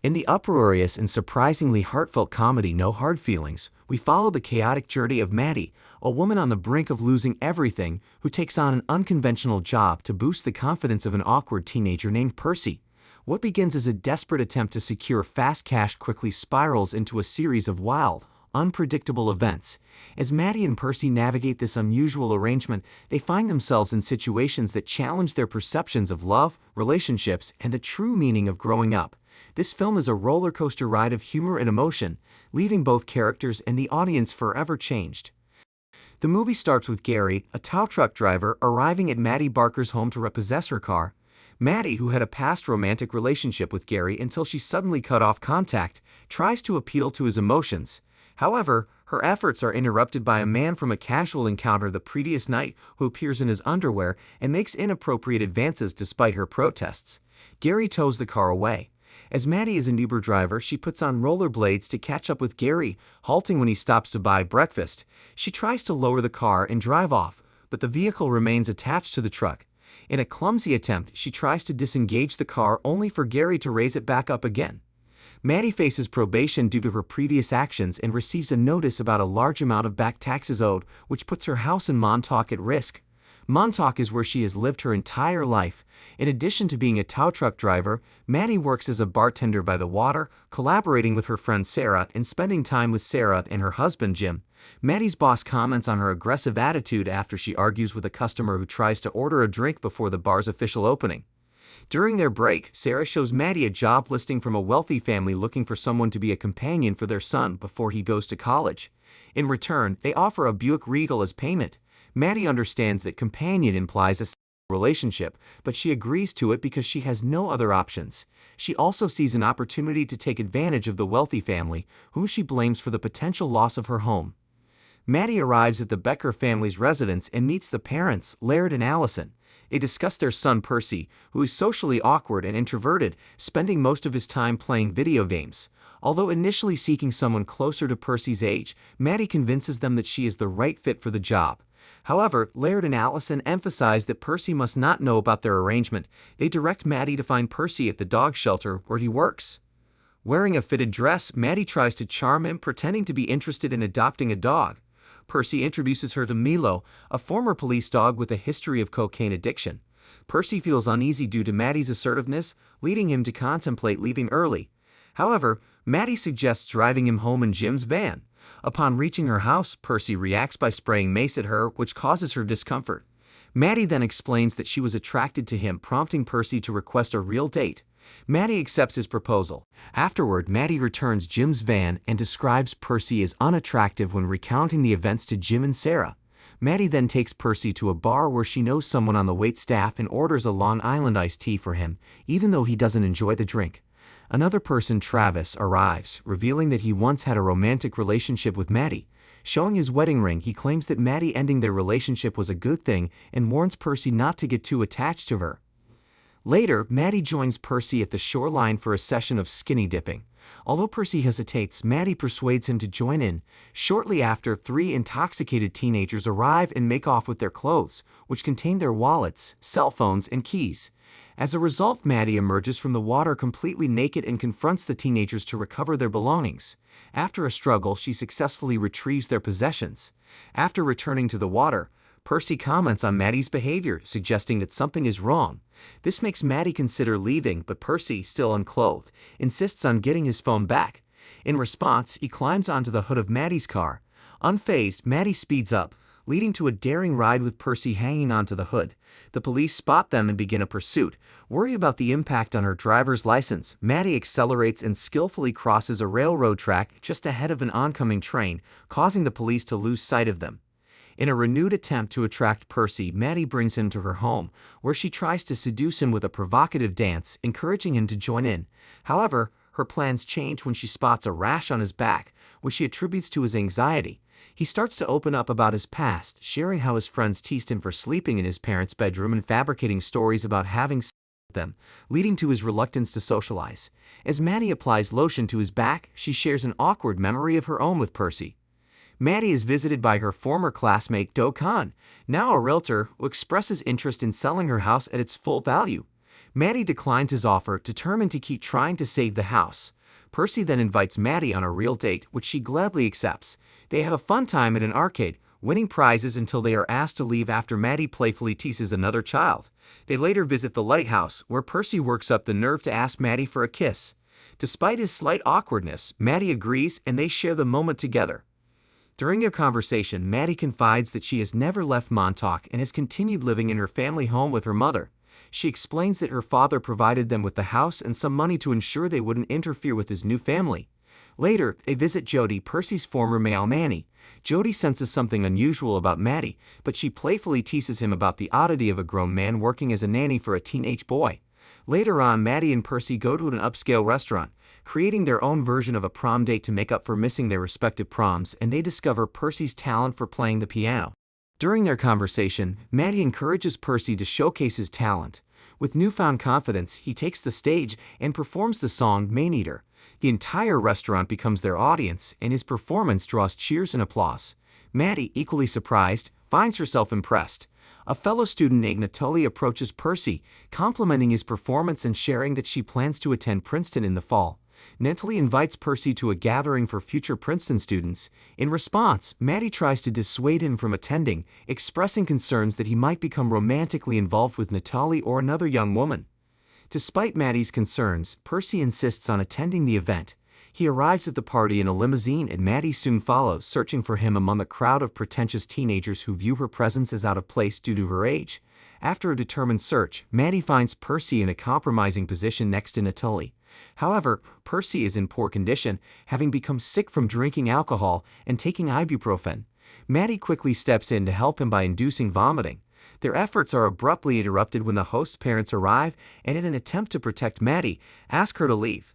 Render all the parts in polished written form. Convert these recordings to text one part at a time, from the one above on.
In the uproarious and surprisingly heartfelt comedy No Hard Feelings, we follow the chaotic journey of Maddie, a woman on the brink of losing everything who takes on an unconventional job to boost the confidence of an awkward teenager named Percy. What begins as a desperate attempt to secure fast cash quickly spirals into a series of wild, unpredictable events. As Maddie and Percy navigate this unusual arrangement, they find themselves in situations that challenge their perceptions of love, relationships, and the true meaning of growing up. This film is a roller coaster ride of humor and emotion, leaving both characters and the audience forever changed. The movie starts with Gary, a tow truck driver, arriving at Maddie Barker's home to repossess her car. Maddie, who had a past romantic relationship with Gary until she suddenly cut off contact, tries to appeal to his emotions. However, her efforts are interrupted by a man from a casual encounter the previous night who appears in his underwear and makes inappropriate advances despite her protests. Gary tows the car away. As Maddie is an Uber driver, she puts on rollerblades to catch up with Gary, halting when he stops to buy breakfast. She tries to lower the car and drive off, but the vehicle remains attached to the truck. In a clumsy attempt, she tries to disengage the car only for Gary to raise it back up again. Maddie faces probation due to her previous actions and receives a notice about a large amount of back taxes owed, which puts her house in Montauk at risk. Montauk is where she has lived her entire life. In addition to being a tow truck driver, Maddie works as a bartender by the water, collaborating with her friend Sarah and spending time with Sarah and her husband Jim. Maddie's boss comments on her aggressive attitude after she argues with a customer who tries to order a drink before the bar's official opening. During their break, Sarah shows Maddie a job listing from a wealthy family looking for someone to be a companion for their son before he goes to college. In return, they offer a Buick Regal as payment. Maddie understands that companion implies a relationship, but she agrees to it because she has no other options. She also sees an opportunity to take advantage of the wealthy family, whom she blames for the potential loss of her home. Maddie arrives at the Becker family's residence and meets the parents, Laird and Allison. They discuss their son Percy, who is socially awkward and introverted, spending most of his time playing video games. Although initially seeking someone closer to Percy's age, Maddie convinces them that she is the right fit for the job. However, Laird and Allison emphasize that Percy must not know about their arrangement. They direct Maddie to find Percy at the dog shelter where he works. Wearing a fitted dress, Maddie tries to charm him, pretending to be interested in adopting a dog. Percy introduces her to Milo, a former police dog with a history of cocaine addiction. Percy feels uneasy due to Maddie's assertiveness, leading him to contemplate leaving early. However, Maddie suggests driving him home in Jim's van. Upon reaching her house, Percy reacts by spraying mace at her, which causes her discomfort. Maddie then explains that she was attracted to him, prompting Percy to request a real date. Maddie accepts his proposal. Afterward, Maddie returns Jim's van and describes Percy as unattractive when recounting the events to Jim and Sarah. Maddie then takes Percy to a bar where she knows someone on the waitstaff and orders a Long Island iced tea for him, even though he doesn't enjoy the drink. Another person, Travis, arrives, revealing that he once had a romantic relationship with Maddie. Showing his wedding ring, he claims that Maddie ending their relationship was a good thing and warns Percy not to get too attached to her. Later, Maddie joins Percy at the shoreline for a session of skinny dipping. Although Percy hesitates, Maddie persuades him to join in. Shortly after, three intoxicated teenagers arrive and make off with their clothes, which contain their wallets, cell phones, and keys. As a result, Maddie emerges from the water completely naked and confronts the teenagers to recover their belongings. After a struggle, she successfully retrieves their possessions. After returning to the water, Percy comments on Maddie's behavior, suggesting that something is wrong. This makes Maddie consider leaving, but Percy, still unclothed, insists on getting his phone back. In response, he climbs onto the hood of Maddie's car. Unfazed, Maddie speeds up, leading to a daring ride with Percy hanging onto the hood. The police spot them and begin a pursuit. Worried about the impact on her driver's license, Maddie accelerates and skillfully crosses a railroad track just ahead of an oncoming train, causing the police to lose sight of them. In a renewed attempt to attract Percy, Maddie brings him to her home, where she tries to seduce him with a provocative dance, encouraging him to join in. However, her plans change when she spots a rash on his back, which she attributes to his anxiety. He starts to open up about his past, sharing how his friends teased him for sleeping in his parents' bedroom and fabricating stories about having sex with them, leading to his reluctance to socialize. As Maddie applies lotion to his back, she shares an awkward memory of her own with Percy. Maddie is visited by her former classmate Do Khan, now a realtor, who expresses interest in selling her house at its full value. Maddie declines his offer, determined to keep trying to save the house. Percy then invites Maddie on a real date, which she gladly accepts. They have a fun time at an arcade, winning prizes until they are asked to leave after Maddie playfully teases another child. They later visit the lighthouse, where Percy works up the nerve to ask Maddie for a kiss. Despite his slight awkwardness, Maddie agrees and they share the moment together. During their conversation, Maddie confides that she has never left Montauk and has continued living in her family home with her mother. She explains that her father provided them with the house and some money to ensure they wouldn't interfere with his new family. Later, they visit Jody, Percy's former male nanny. Jody senses something unusual about Maddie, but she playfully teases him about the oddity of a grown man working as a nanny for a teenage boy. Later on, Maddie and Percy go to an upscale restaurant, creating their own version of a prom date to make up for missing their respective proms, and they discover Percy's talent for playing the piano. During their conversation, Maddie encourages Percy to showcase his talent. With newfound confidence, he takes the stage and performs the song Maneater. The entire restaurant becomes their audience, and his performance draws cheers and applause. Maddie, equally surprised, finds herself impressed. A fellow student named Natalie approaches Percy, complimenting his performance and sharing that she plans to attend Princeton in the fall. Natalie invites Percy to a gathering for future Princeton students. In response, Maddie tries to dissuade him from attending, expressing concerns that he might become romantically involved with Natalie or another young woman. Despite Maddie's concerns, Percy insists on attending the event. He arrives at the party in a limousine and Maddie soon follows, searching for him among a crowd of pretentious teenagers who view her presence as out of place due to her age. After a determined search, Maddie finds Percy in a compromising position next to Natalie. However, Percy is in poor condition, having become sick from drinking alcohol and taking ibuprofen. Maddie quickly steps in to help him by inducing vomiting. Their efforts are abruptly interrupted when the host's parents arrive and, in an attempt to protect Maddie, ask her to leave.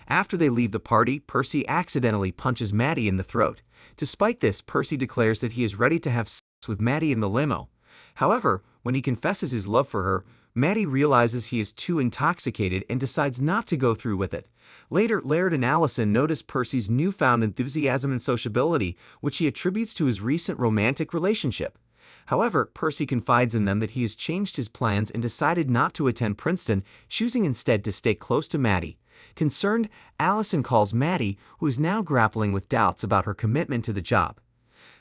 After they leave the party, Percy accidentally punches Maddie in the throat. Despite this, Percy declares that he is ready to have sex with Maddie in the limo. However, when he confesses his love for her, Maddie realizes he is too intoxicated and decides not to go through with it. Later, Laird and Allison notice Percy's newfound enthusiasm and sociability, which he attributes to his recent romantic relationship. However, Percy confides in them that he has changed his plans and decided not to attend Princeton, choosing instead to stay close to Maddie. Concerned, Allison calls Maddie, who is now grappling with doubts about her commitment to the job.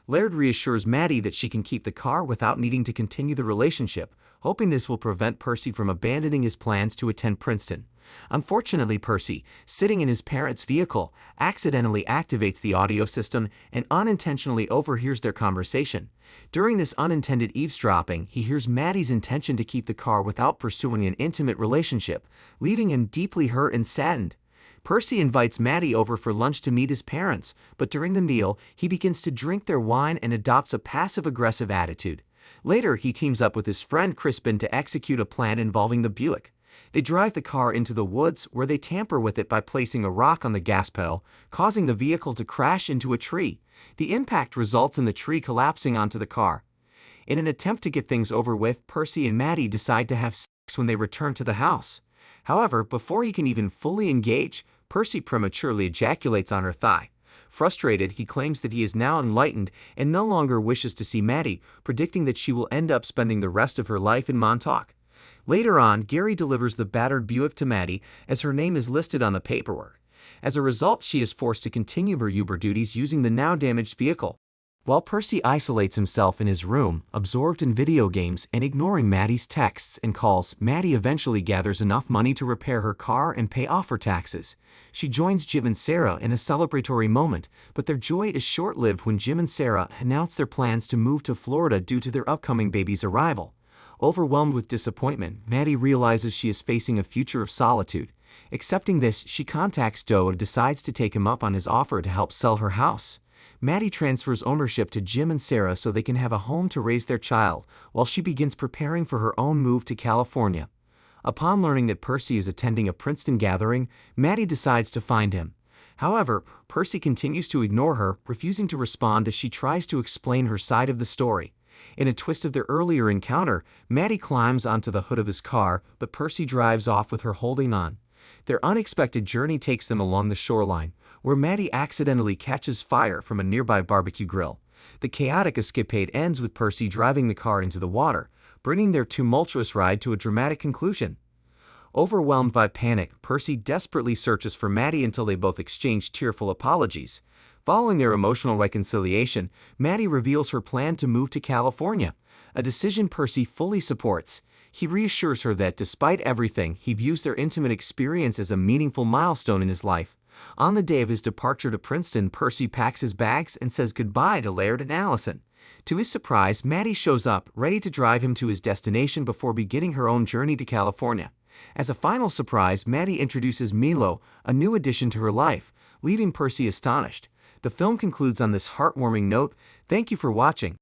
Laird reassures Maddie that she can keep the car without needing to continue the relationship, hoping this will prevent Percy from abandoning his plans to attend Princeton. Unfortunately, Percy, sitting in his parents' vehicle, accidentally activates the audio system and unintentionally overhears their conversation. During this unintended eavesdropping, he hears Maddie's intention to keep the car without pursuing an intimate relationship, leaving him deeply hurt and saddened. Percy invites Maddie over for lunch to meet his parents, but during the meal, he begins to drink their wine and adopts a passive-aggressive attitude. Later, he teams up with his friend Crispin to execute a plan involving the Buick. They drive the car into the woods, where they tamper with it by placing a rock on the gas pedal, causing the vehicle to crash into a tree. The impact results in the tree collapsing onto the car. In an attempt to get things over with, Percy and Maddie decide to have sex when they return to the house. However, before he can even fully engage, Percy prematurely ejaculates on her thigh. Frustrated, he claims that he is now enlightened and no longer wishes to see Maddie, predicting that she will end up spending the rest of her life in Montauk. Later on, Gary delivers the battered Buick to Maddie, as her name is listed on the paperwork. As a result, she is forced to continue her Uber duties using the now damaged vehicle. While Percy isolates himself in his room, absorbed in video games and ignoring Maddie's texts and calls, Maddie eventually gathers enough money to repair her car and pay off her taxes. She joins Jim and Sarah in a celebratory moment, but their joy is short-lived when Jim and Sarah announce their plans to move to Florida due to their upcoming baby's arrival. Overwhelmed with disappointment, Maddie realizes she is facing a future of solitude. Accepting this, she contacts Joe and decides to take him up on his offer to help sell her house. Maddie transfers ownership to Jim and Sarah so they can have a home to raise their child, while she begins preparing for her own move to California. Upon learning that Percy is attending a Princeton gathering, Maddie decides to find him. However, Percy continues to ignore her, refusing to respond as she tries to explain her side of the story. In a twist of their earlier encounter, Maddie climbs onto the hood of his car, but Percy drives off with her holding on. Their unexpected journey takes them along the shoreline, where Maddie accidentally catches fire from a nearby barbecue grill. The chaotic escapade ends with Percy driving the car into the water, bringing their tumultuous ride to a dramatic conclusion. Overwhelmed by panic, Percy desperately searches for Maddie until they both exchange tearful apologies. Following their emotional reconciliation, Maddie reveals her plan to move to California, a decision Percy fully supports. He reassures her that despite everything, he views their intimate experience as a meaningful milestone in his life. On the day of his departure to Princeton, Percy packs his bags and says goodbye to Laird and Allison. To his surprise, Maddie shows up, ready to drive him to his destination before beginning her own journey to California. As a final surprise, Maddie introduces Milo, a new addition to her life, leaving Percy astonished. The film concludes on this heartwarming note. Thank you for watching.